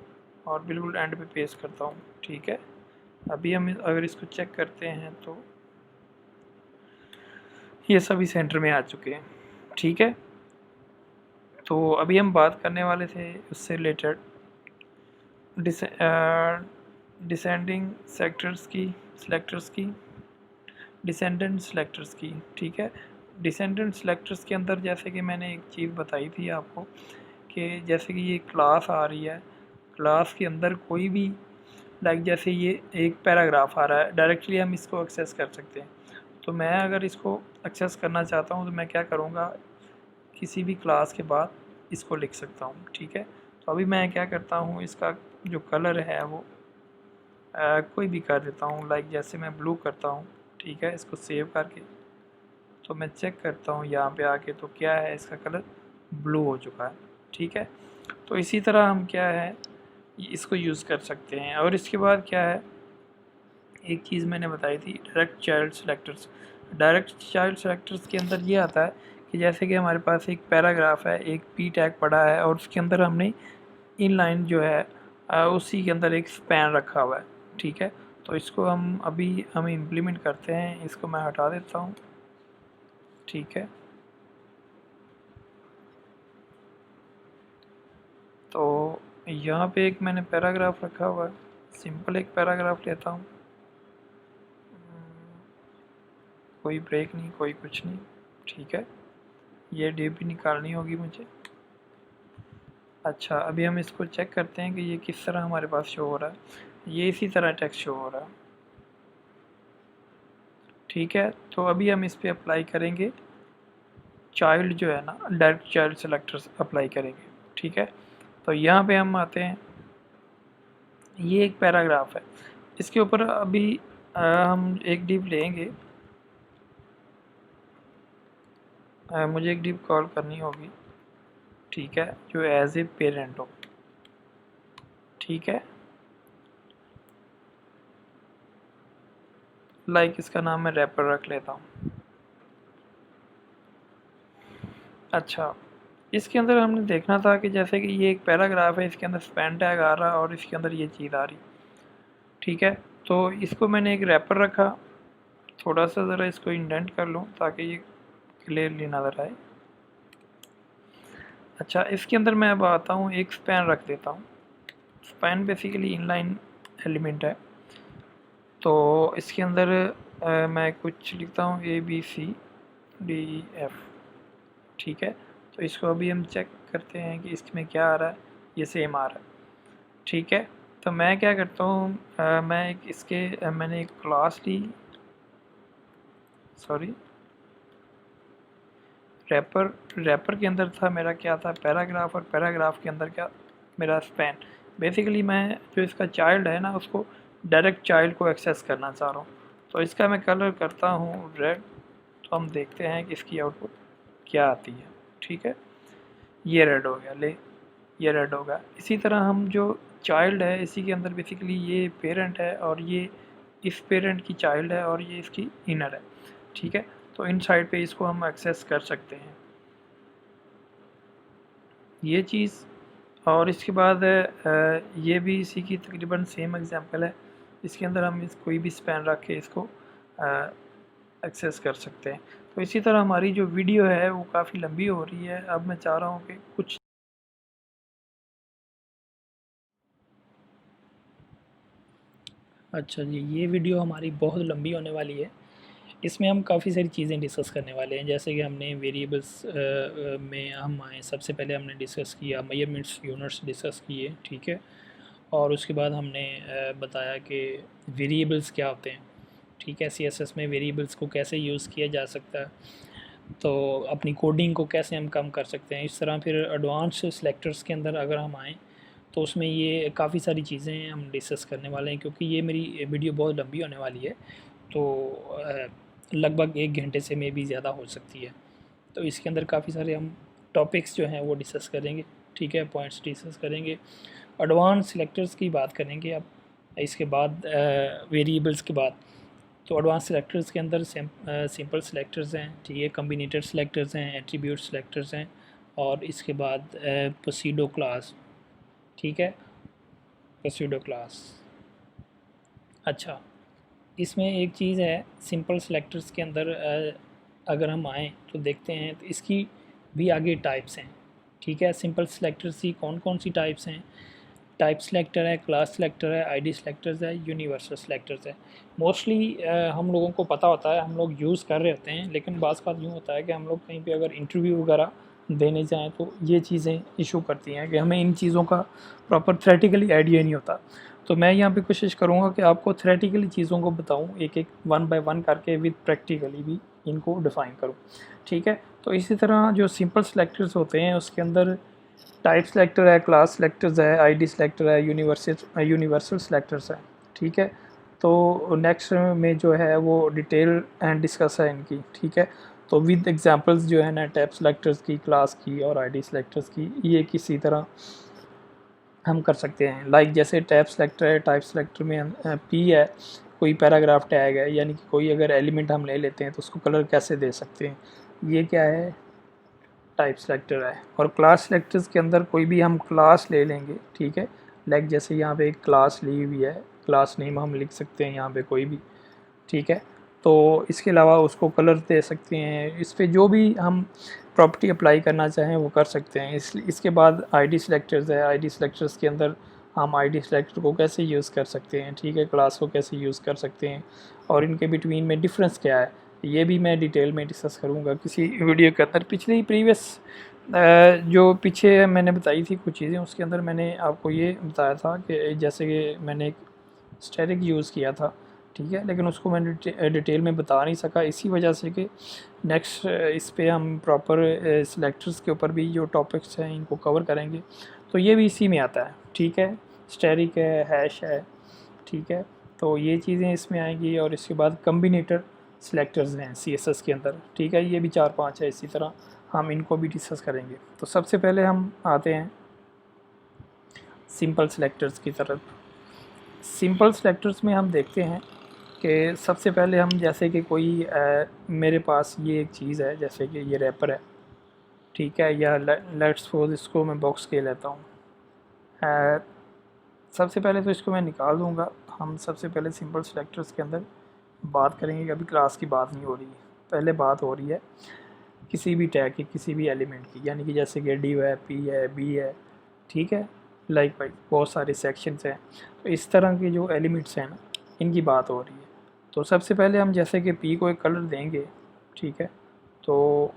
और बिल्कुल एंड पे पेस्ट करता हूँ, ठीक है। अभी हम अगर इसको चेक करते हैं तो ये सभी सेंटर में आ चुके हैं, ठीक है। तो अभी हम बात करने वाले थे उससे रिलेटेड डिसेंडिंग सेक्टर्स की, सिलेक्टर्स की, डिसेंडेंट सेलेक्टर्स की, ठीक है। डिसेंडेंट सेलेक्टर्स के अंदर जैसे कि मैंने एक चीज़ बताई थी आपको कि जैसे कि ये क्लास आ रही है, क्लास के अंदर कोई भी लाइक जैसे ये एक पैराग्राफ आ रहा है, डायरेक्टली हम इसको एक्सेस कर सकते हैं। तो मैं अगर इसको एक्सेस करना चाहता हूँ तो मैं क्या करूँगा, किसी भी क्लास के बाद इसको लिख सकता हूँ, ठीक है। तो अभी मैं क्या करता हूँ, इसका जो कलर है वो कोई भी कर देता हूँ, लाइक जैसे मैं ब्लू करता हूँ, ठीक है। इसको सेव करके तो मैं चेक करता हूँ यहाँ पे आके, तो क्या है, इसका कलर ब्लू हो चुका है, ठीक है। तो इसी तरह हम क्या है इसको यूज़ कर सकते हैं। और इसके बाद क्या है, एक चीज़ मैंने बताई थी, direct child selectors. Direct child selectors के अंदर ये आता है कि जैसे कि हमारे पास एक पैराग्राफ है, एक पी टैग पड़ा है और उसके अंदर हमने इन लाइन जो है उसी के अंदर एक स्पैन रखा हुआ है, ठीक है। तो इसको हम इम्प्लीमेंट करते हैं, इसको मैं हटा देता हूँ, ठीक है। तो यहाँ पे एक मैंने पैराग्राफ रखा हुआ है, सिंपल एक पैराग्राफ लेता हूँ, कोई ब्रेक नहीं, कोई कुछ नहीं, ठीक है। ये डिव भी निकालनी होगी मुझे। अच्छा, अभी हम इसको चेक करते हैं कि ये किस तरह हमारे पास शो हो रहा है। ये इसी तरह टेक्स्ट शो हो रहा है, ठीक है। तो अभी हम इस पर अप्लाई करेंगे चाइल्ड जो है ना, डायरेक्ट चाइल्ड सेलेक्टर्स अप्लाई करेंगे, ठीक है। तो यहाँ पे हम आते हैं, ये एक पैराग्राफ है, इसके ऊपर अभी हम एक डिव लेंगे। मुझे एक डिव कॉल करनी होगी, ठीक है, जो एज ए पेरेंट हो, ठीक है। लाइक इसका नाम मैं रैपर रख लेता हूँ। अच्छा, इसके अंदर हमने देखना था कि जैसे कि ये एक पैराग्राफ है, इसके अंदर स्पैन टैग आ रहा और इसके अंदर ये चीज़ आ रही, ठीक है। तो इसको मैंने एक रैपर रखा, थोड़ा सा ज़रा इसको इंडेंट कर लूँ ताकि ये क्लियरली नज़र आए। अच्छा, इसके अंदर मैं अब आता हूँ, एक स्पैन रख देता हूँ। स्पैन बेसिकली इनलाइन एलिमेंट है, तो इसके अंदर मैं कुछ लिखता हूँ ABCDF, ठीक है। तो इसको अभी हम चेक करते हैं कि इसमें क्या आ रहा है, ये सेम आ रहा है, ठीक है। तो मैं क्या करता हूँ, मैं एक मैंने एक क्लास ली, सॉरी, रैपर के अंदर था मेरा क्या था, पैराग्राफ, और पैराग्राफ के अंदर क्या, मेरा स्पैन। बेसिकली मैं जो इसका चाइल्ड है ना उसको डायरेक्ट चाइल्ड को एक्सेस करना चाह रहा हूँ। तो इसका मैं कलर करता हूँ रेड, तो हम देखते हैं कि इसकी आउटपुट क्या आती है। ठीक है, ये रेड हो गया, ले ये रेड हो गया। इसी तरह हम जो चाइल्ड है इसी के अंदर बेसिकली ये पेरेंट है और ये इस पेरेंट की चाइल्ड है और ये इसकी इनर है। ठीक है, तो इन साइड पे इसको हम एक्सेस कर सकते हैं ये चीज़। और इसके बाद ये भी इसी की तकरीबन सेम एग्जांपल है। इसके अंदर हम कोई भी स्पैन रख के इसको एक्सेस कर सकते हैं। तो इसी तरह हमारी जो वीडियो है वो काफ़ी लंबी हो रही है। अब मैं चाह रहा हूँ कि कुछ अच्छा जी, ये वीडियो हमारी बहुत लंबी होने वाली है। इसमें हम काफ़ी सारी चीज़ें डिस्कस करने वाले हैं, जैसे कि हमने वेरिएबल्स में हम आए। सबसे पहले हमने डिस्कस किया मेजरमेंट्स यूनिट्स डिस्कस किए, ठीक है। और उसके बाद हमने बताया कि वेरिएबल्स क्या होते हैं, ठीक है। सीएसएस में वेरिएबल्स को कैसे यूज़ किया जा सकता है, तो अपनी कोडिंग को कैसे हम कम कर सकते हैं। इस तरह फिर एडवांस सेलेक्टर्स के अंदर अगर हम आएँ तो उसमें ये काफ़ी सारी चीज़ें हम डिस्कस करने वाले हैं, क्योंकि ये मेरी वीडियो बहुत लंबी होने वाली है। तो लगभग 1 घंटे से में भी ज़्यादा हो सकती है। तो इसके अंदर काफ़ी सारे हम टॉपिक्स जो हैं वो डिस्कस करेंगे, ठीक है, पॉइंट्स डिस्कस करेंगे। एडवांस सेलेक्टर्स की बात करेंगे अब, इसके बाद वेरिएबल्स के बाद। तो एडवांस सेलेक्टर्स के अंदर सिंपल सेलेक्टर्स हैं, ठीक है, कम्बिनेटर सेलेक्टर्स हैं, एट्रीब्यूट सेलेक्टर्स हैं, और इसके बाद प्रोसीडो क्लास, ठीक है, प्रोसीडो क्लास। अच्छा, इसमें एक चीज़ है सिंपल सेलेक्टर्स के अंदर, अगर हम आएँ तो देखते हैं तो इसकी भी आगे टाइप्स हैं, ठीक है। सिंपल सेलेक्टर्स की कौन कौन सी टाइप्स हैं? टाइप सेलेक्टर है, क्लास सेलेक्टर है, आईडी सेलेक्टर्स है, यूनिवर्सल सेलेक्टर्स है। मोस्टली हम लोगों को पता होता है, हम लोग यूज़ कर रहे होते हैं, लेकिन बाज़ बात यूँ होता है कि हम लोग कहीं पे अगर इंटरव्यू वगैरह देने जाएँ तो ये चीज़ें इशू करती हैं कि हमें इन चीज़ों का प्रॉपर थ्योरेटिकली आइडिया नहीं होता। तो मैं यहाँ पे कोशिश करूँगा कि आपको थ्योरेटिकली चीज़ों को बताऊँ, एक एक वन बाय वन करके, विद प्रैक्टिकली भी इनको डिफ़ाइन करूँ, ठीक है। तो इसी तरह जो सिंपल सेलेक्टर्स होते हैं उसके अंदर टाइप सेलेक्टर है, क्लास सेलेक्टर्स है, आईडी सेलेक्टर है, यूनिवर्सल सेलेक्टर्स है, ठीक है। तो नेक्स्ट में जो है वो डिटेल एंड डिस्कस है इनकी, ठीक है। तो विद एग्जांपल्स जो है ना टाइप सेलेक्टर्स की, क्लास की और आईडी सेलेक्टर्स की, ये किसी तरह हम कर सकते हैं। लाइक जैसे टाइप सेलेक्टर है, टाइप सेलेक्टर में पी है, कोई पैराग्राफ टैग है, यानी कि कोई अगर एलिमेंट हम ले लेते हैं तो उसको कलर कैसे दे सकते हैं, ये क्या है, टाइप सेलेक्टर है। और क्लास सेलेक्टर्स के अंदर कोई भी हम क्लास ले लेंगे, ठीक है। लाइक जैसे यहाँ पे एक क्लास ली हुई है, क्लास नेम हम लिख सकते हैं यहाँ पे कोई भी, ठीक है। तो इसके अलावा उसको कलर दे सकते हैं, इस पे जो भी हम प्रॉपर्टी अप्लाई करना चाहें वो कर सकते हैं। इसके बाद आईडी सेलेक्टर्स है, आईडी सेलेक्टर्स के अंदर हम आईडी सेलेक्टर को कैसे यूज़ कर सकते हैं, ठीक है, क्लास को कैसे यूज़ कर सकते हैं, और इनके बिटवीन में डिफरेंस क्या है, ये भी मैं डिटेल में डिस्कस करूँगा किसी वीडियो के अंदर। पिछली प्रीवियस जो पीछे मैंने बताई थी कुछ चीज़ें, उसके अंदर मैंने आपको ये बताया था कि जैसे कि मैंने एक स्टेरिक यूज़ किया था, ठीक है, लेकिन उसको मैंने डिटेल में बता नहीं सका, इसी वजह से कि नेक्स्ट इस पे हम प्रॉपर सेलेक्टर्स के ऊपर भी जो टॉपिक्स हैं इनको कवर करेंगे। तो ये भी इसी में आता है, ठीक है, स्टेरिक है, हैश है, ठीक है। तो ये चीज़ें इसमें आएंगी। और इसके बाद कम्बिनेटर सेलेक्टर्स हैं सीएसएस के अंदर, ठीक है, ये भी 4-5 है, इसी तरह हम इनको भी डिस्कस करेंगे। तो सबसे पहले हम आते हैं सिंपल सेलेक्टर्स की तरफ। सिंपल सेलेक्टर्स में हम देखते हैं कि सबसे पहले हम जैसे कि कोई मेरे पास ये एक चीज़ है, जैसे कि ये रैपर है, ठीक है, या लेट्स सपोज इसको मैं बॉक्स के लेता हूँ। सबसे पहले तो इसको मैं निकाल दूँगा। हम सबसे पहले सिंपल सेलेक्टर्स के अंदर बात करेंगे कि अभी क्लास की बात नहीं हो रही है, पहले बात हो रही है किसी भी टैग की, किसी भी एलिमेंट की, यानी कि जैसे कि डी है, पी है, बी है, ठीक है, लाइक वाइज बहुत सारे सेक्शंस हैं। तो इस तरह के जो एलिमेंट्स हैं ना, इनकी बात हो रही है। तो सबसे पहले हम जैसे कि पी को एक कलर देंगे, ठीक है। तो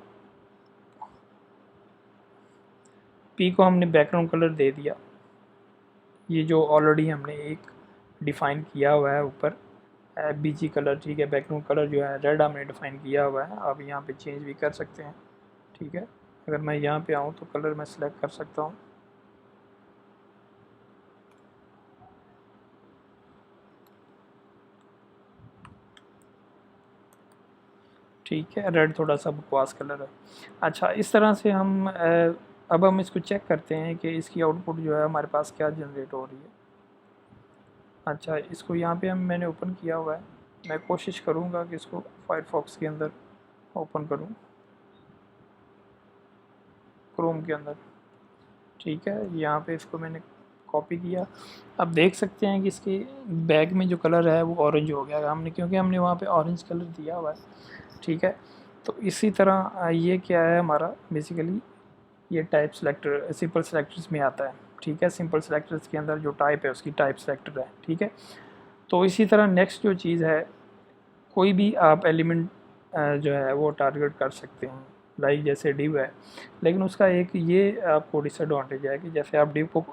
पी को हमने बैकग्राउंड कलर दे दिया, ये जो ऑलरेडी हमने एक डिफ़ाइन किया हुआ है ऊपर बीजी कलर, ठीक है। बैकग्राउंड कलर जो है रेड हमने डिफ़ाइन किया हुआ है, आप यहाँ पे चेंज भी कर सकते हैं, ठीक है। अगर मैं यहाँ पे आऊँ तो कलर मैं सेलेक्ट कर सकता हूँ, ठीक है, रेड थोड़ा सा बकवास कलर है। अच्छा, इस तरह से हम अब हम इसको चेक करते हैं कि इसकी आउटपुट जो है हमारे पास क्या जनरेट हो रही है। अच्छा, इसको यहाँ पे मैंने ओपन किया हुआ है। मैं कोशिश करूँगा कि इसको फायरफॉक्स के अंदर ओपन करूँ, क्रोम के अंदर। ठीक है, यहाँ पे इसको मैंने कॉपी किया। अब देख सकते हैं कि इसके बैग में जो कलर है वो ऑरेंज हो गया हमने, क्योंकि हमने वहाँ पे ऑरेंज कलर दिया हुआ है। ठीक है, तो इसी तरह ये क्या है हमारा बेसिकली, ये टाइप सेलेक्टर सिंपल सेलेक्टर्स में आता है। ठीक है, सिंपल सेलेक्टर्स के अंदर जो टाइप है उसकी टाइप सेलेक्टर है। ठीक है, तो इसी तरह नेक्स्ट जो चीज़ है, कोई भी आप एलिमेंट जो है वो टारगेट कर सकते हैं, लाइक जैसे डिव है। लेकिन उसका एक ये आपको डिसएडवांटेज है कि जैसे आप डिव को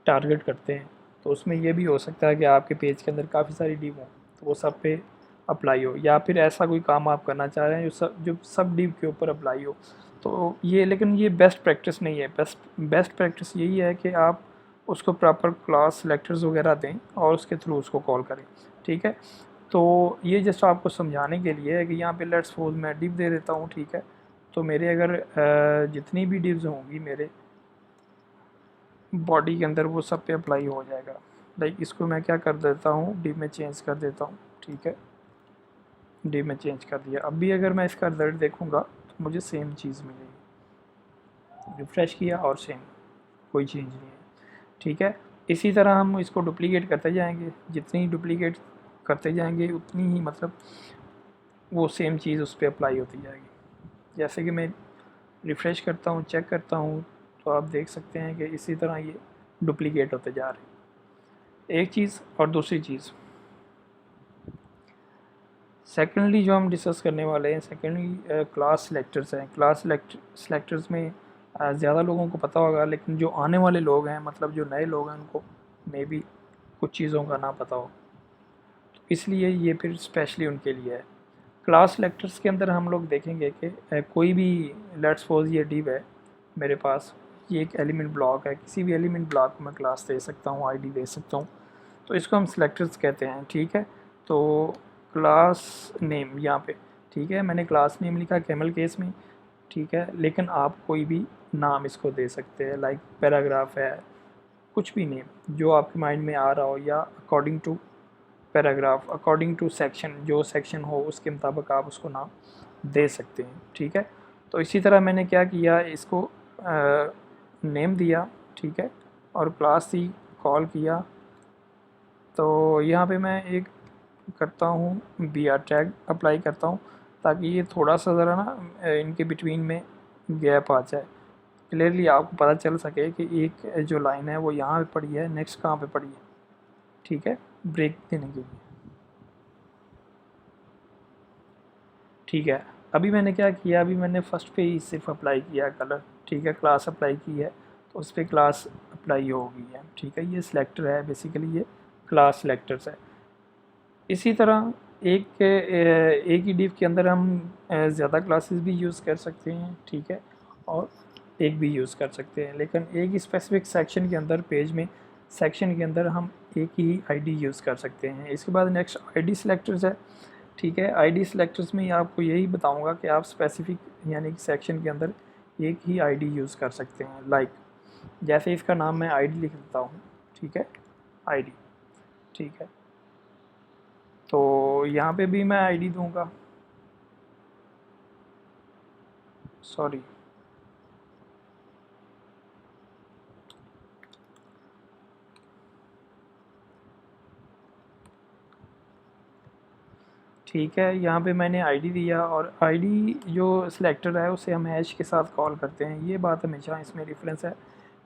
टारगेट करते हैं तो उसमें ये भी हो सकता है कि आपके पेज के अंदर काफ़ी सारी डिव हों, तो वो सब पे अप्लाई हो, या फिर ऐसा कोई काम आप करना चाह रहे हैं जो सब डिव के ऊपर अप्लाई हो। तो ये, लेकिन ये बेस्ट प्रैक्टिस नहीं है। बेस्ट प्रैक्टिस यही है कि आप उसको प्रॉपर क्लास सेलेक्टर्स वगैरह दें और उसके थ्रू उसको कॉल करें। ठीक है, तो ये जस्ट आपको समझाने के लिए है कि यहाँ पे लेट्स सपोज मैं डिव दे देता हूँ। ठीक है, तो मेरे अगर जितनी भी डिव्स होंगी मेरे बॉडी के अंदर वो सब पे अप्लाई हो जाएगा। लाइक इसको मैं क्या कर देता हूँ, डिव में चेंज कर देता हूँ। ठीक है, डिव में चेंज कर दिया। अब भी अगर मैं इसका रिजल्ट देखूँगा तो मुझे सेम चीज़ मिलेगी। रिफ़्रेश किया और सेम, कोई चेंज नहीं है। ठीक है, इसी तरह हम इसको डुप्लीकेट करते जाएंगे। जितनी डुप्लीकेट करते जाएंगे उतनी ही मतलब वो सेम चीज़ उस पर अप्लाई होती जाएगी। जैसे कि मैं रिफ़्रेश करता हूँ, चेक करता हूँ, तो आप देख सकते हैं कि इसी तरह ये डुप्लीकेट होते जा रहे हैं। एक चीज़ और दूसरी चीज़, सेकेंडली जो हम डिस्कस करने वाले हैं, सेकेंडली क्लास सेलेक्टर्स हैं। क्लास सेलेक्टर्स में ज़्यादा लोगों को पता होगा, लेकिन जो आने वाले लोग हैं, मतलब जो नए लोग हैं, उनको मे बी कुछ चीज़ों का ना पता हो, तो इसलिए ये फिर स्पेशली उनके लिए है। क्लास सेलेक्टर्स के अंदर हम लोग देखेंगे कि कोई भी, लेट्स सपोज ये डिव है मेरे पास, ये एक एलिमेंट ब्लॉक है। किसी भी एलिमेंट ब्लॉक को मैं क्लास दे सकता हूँ, आईडी दे सकता हूँ, तो इसको हम सेलेक्टर्स कहते हैं। ठीक है, तो क्लास नेम यहाँ पे, ठीक है, मैंने क्लास नेम लिखा कैमल केस में। ठीक है, लेकिन आप कोई भी नाम इसको दे सकते हैं, लाइक पैराग्राफ है, कुछ भी नेम जो आपके माइंड में आ रहा हो, या according to paragraph, according to section, जो सेक्शन हो उसके मुताबिक आप उसको नाम दे सकते हैं। ठीक है, तो इसी तरह मैंने क्या किया, इसको नेम दिया। ठीक है, और क्लास सी कॉल किया। तो यहाँ पे मैं एक करता हूँ बी आर टैग अप्लाई करता हूँ, ताकि ये थोड़ा सा ज़रा ना इनके बिटवीन में गैप आ जाए, क्लियरली आपको पता चल सके कि एक जो लाइन है वो यहाँ पे पड़ी है, नेक्स्ट कहाँ पे पड़ी है। ठीक है, ब्रेक देने के लिए। ठीक है, अभी मैंने क्या किया, अभी मैंने फर्स्ट पे ही सिर्फ अप्लाई किया कलर। ठीक है, क्लास अप्लाई की है तो उस पर क्लास अप्लाई हो गई है। ठीक है, ये सिलेक्टर है, बेसिकली ये क्लास सिलेक्टर्स है। इसी तरह एक ही डिव के अंदर हम ज़्यादा क्लासेस भी यूज़ कर सकते हैं। ठीक है, और एक भी यूज़ कर सकते हैं, लेकिन एक ही स्पेसिफिक सेक्शन के अंदर, पेज में सेक्शन के अंदर हम एक ही आईडी यूज़ कर सकते हैं। इसके बाद नेक्स्ट आईडी सिलेक्टर्स है। ठीक है, आईडी सिलेक्टर्स में आपको यही बताऊंगा कि आप स्पेसिफिक यानी कि सेक्शन के अंदर एक ही आईडी यूज़ कर सकते हैं। लाइक जैसे इसका नाम मैं आईडी लिख देता हूँ। ठीक है, आईडी। ठीक है, तो यहाँ पे भी मैं आईडी दूंगा, सॉरी। ठीक है, यहाँ पे मैंने आईडी दिया, और आईडी जो सिलेक्टर है उसे हम हैश के साथ कॉल करते हैं। ये बात हमेशा इसमें रेफरेंस है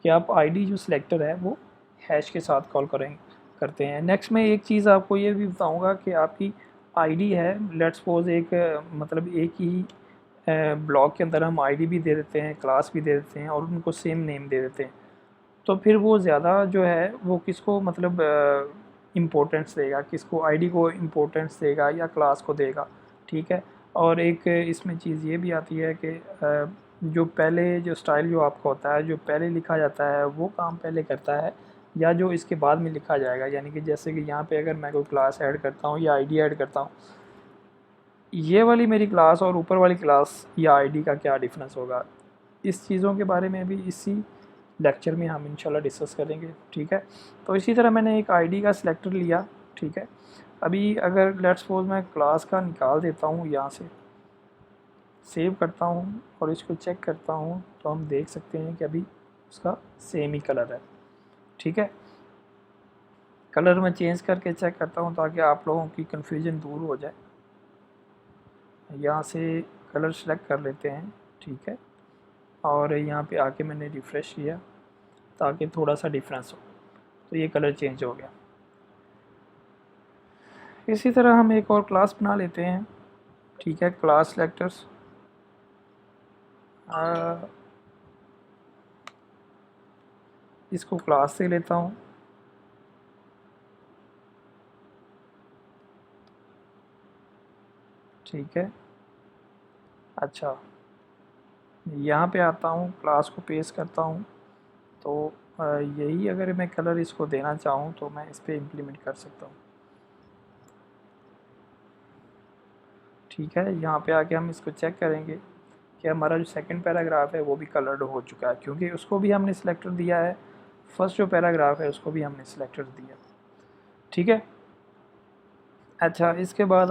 कि आप आईडी जो सिलेक्टर है वो हैश के साथ कॉल करते हैं। नेक्स्ट मैं एक चीज़ आपको ये भी बताऊंगा कि आपकी आईडी है, लेट्स सपोज एक मतलब एक ही ब्लॉक के अंदर हम आईडी भी दे देते हैं, क्लास भी दे देते हैं, और उनको सेम नेम दे देते हैं, तो फिर वो ज़्यादा जो है वो किसको मतलब इम्पोर्टेंस देगा, किसको, आईडी को इम्पोर्टेंस देगा या क्लास को देगा। ठीक है, और एक इसमें चीज़ ये भी आती है कि जो पहले जो स्टाइल जो आपका होता है, जो पहले लिखा जाता है वो काम पहले करता है, या जो इसके बाद में लिखा जाएगा। यानी कि जैसे कि यहाँ पे अगर मैं कोई क्लास ऐड करता हूँ या आईडी ऐड करता हूँ, ये वाली मेरी क्लास और ऊपर वाली क्लास या आईडी का क्या डिफरेंस होगा, इस चीज़ों के बारे में भी इसी लेक्चर में हम इंशाल्लाह डिस्कस करेंगे। ठीक है, तो इसी तरह मैंने एक आईडी का सिलेक्टर लिया। ठीक है, अभी अगर लेट्स सपोज मैं क्लास का निकाल देता हूँ, यहाँ से सेव करता हूँ और इसको चेक करता हूँ, तो हम देख सकते हैं कि अभी उसका सेम ही कलर है। ठीक है, कलर मैं चेंज करके चेक करता हूँ ताकि आप लोगों की कन्फ्यूजन दूर हो जाए। यहाँ से कलर सेलेक्ट कर लेते हैं। ठीक है, और यहाँ पे आके मैंने रिफ़्रेश किया ताकि थोड़ा सा डिफरेंस हो, तो ये कलर चेंज हो गया। इसी तरह हम एक और क्लास बना लेते हैं। ठीक है, क्लास सेलेक्टर्स, इसको क्लास से लेता हूँ। ठीक है, अच्छा यहाँ पे आता हूँ, क्लास को पेस्ट करता हूँ, तो यही अगर मैं कलर इसको देना चाहूँ तो मैं इस पर इम्प्लीमेंट कर सकता हूँ। ठीक है, यहाँ पे आके हम इसको चेक करेंगे कि हमारा जो सेकंड पैराग्राफ है वो भी कलर्ड हो चुका है, क्योंकि उसको भी हमने सिलेक्टर दिया है। फर्स्ट जो पैराग्राफ है उसको भी हमने सिलेक्टर दिया। ठीक है, अच्छा इसके बाद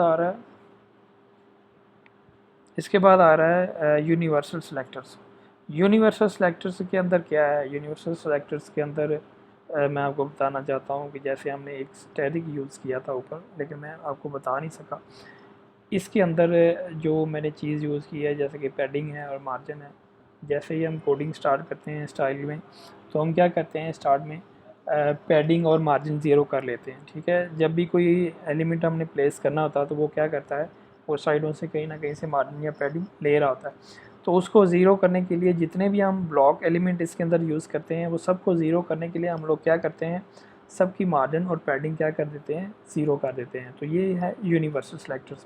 आ रहा है यूनिवर्सल सेलेक्टर्स। यूनिवर्सल सेलेक्टर्स के अंदर क्या है, यूनिवर्सल सेलेक्टर्स के अंदर मैं आपको बताना चाहता हूँ कि जैसे हमने एक स्टैटिक यूज़ किया था ऊपर, लेकिन मैं आपको बता नहीं सका। इसके अंदर जो मैंने चीज़ यूज़ की है जैसे कि पैडिंग है और मार्जिन है। जैसे ही हम कोडिंग स्टार्ट करते हैं स्टाइल में, तो हम क्या करते हैं, स्टार्ट में पैडिंग और मार्जिन ज़ीरो कर लेते हैं। ठीक है, जब भी कोई एलिमेंट हमने प्लेस करना होता है तो वो क्या करता है, वो साइडों से कहीं ना कहीं से मार्जिन या पैडिंग ले रहा होता है। तो उसको ज़ीरो करने के लिए जितने भी हम ब्लॉक एलिमेंट इसके अंदर यूज़ करते हैं, वो सबको ज़ीरो करने के लिए हम लोग क्या करते हैं, सबकी मार्जिन और पैडिंग क्या कर देते हैं, ज़ीरो कर देते हैं। तो ये है यूनिवर्सल सेलेक्टर्स।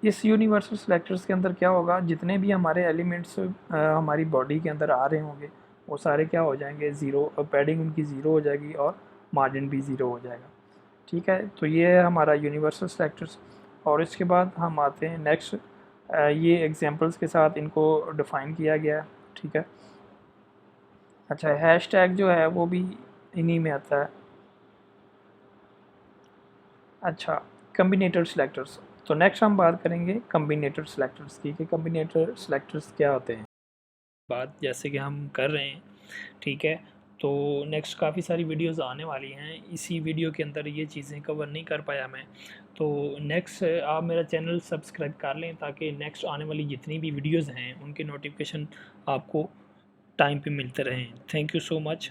इस यूनिवर्सल सेलेक्टर्स के अंदर क्या होगा, जितने भी हमारे एलिमेंट्स हमारी बॉडी के अंदर आ रहे होंगे वो सारे क्या हो जाएंगे, ज़ीरो, पैडिंग उनकी ज़ीरो हो जाएगी और मार्जिन भी ज़ीरो हो जाएगा। ठीक है, तो ये है हमारा यूनिवर्सल सेलेक्टर्स। और इसके बाद हम आते हैं नेक्स्ट, ये एग्जांपल्स के साथ इनको डिफ़ाइन किया गया है। ठीक है, अच्छा हैश टैग जो है वो भी इन्हीं में आता है। अच्छा, कम्बिनेटर सेलेक्टर्स, तो नेक्स्ट हम बात करेंगे कम्बिनेटर सेलेक्टर्स की, कि कम्बिनेटर सेलेक्टर्स क्या होते हैं, बात जैसे कि हम कर रहे हैं। ठीक है, तो नेक्स्ट काफ़ी सारी वीडियोस आने वाली हैं, इसी वीडियो के अंदर ये चीज़ें कवर नहीं कर पाया मैं, तो नेक्स्ट आप मेरा चैनल सब्सक्राइब कर लें ताकि नेक्स्ट आने वाली जितनी भी वीडियोस हैं उनके नोटिफिकेशन आपको टाइम पे मिलते रहें। Thank you so much.